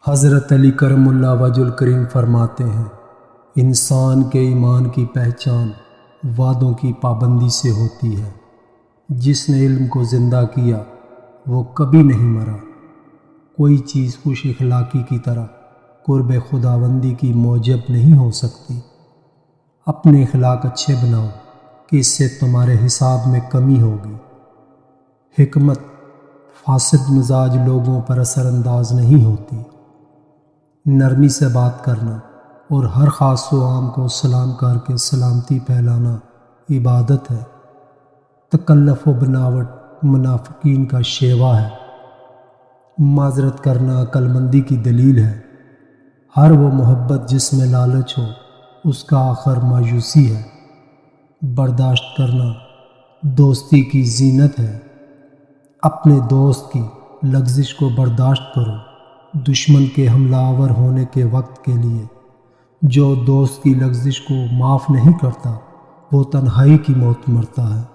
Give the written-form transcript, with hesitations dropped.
حضرت علی کرم اللہ وجہ الکریم فرماتے ہیں، انسان کے ایمان کی پہچان وعدوں کی پابندی سے ہوتی ہے۔ جس نے علم کو زندہ کیا وہ کبھی نہیں مرا۔ کوئی چیز خوش اخلاقی کی طرح قرب خداوندی کی موجب نہیں ہو سکتی۔ اپنے اخلاق اچھے بناؤ کہ اس سے تمہارے حساب میں کمی ہوگی۔ حکمت فاسد مزاج لوگوں پر اثر انداز نہیں ہوتی۔ نرمی سے بات کرنا اور ہر خاص و عام کو سلام کر کے سلامتی پھیلانا عبادت ہے۔ تکلف و بناوٹ منافقین کا شیوا ہے۔ معذرت کرنا عقل مندی کی دلیل ہے۔ ہر وہ محبت جس میں لالچ ہو اس کا آخر مایوسی ہے۔ برداشت کرنا دوستی کی زینت ہے۔ اپنے دوست کی لغزش کو برداشت کرو، دشمن کے حملہ آور ہونے کے وقت کے لیے۔ جو دوست کی لغزش کو معاف نہیں کرتا وہ تنہائی کی موت مرتا ہے۔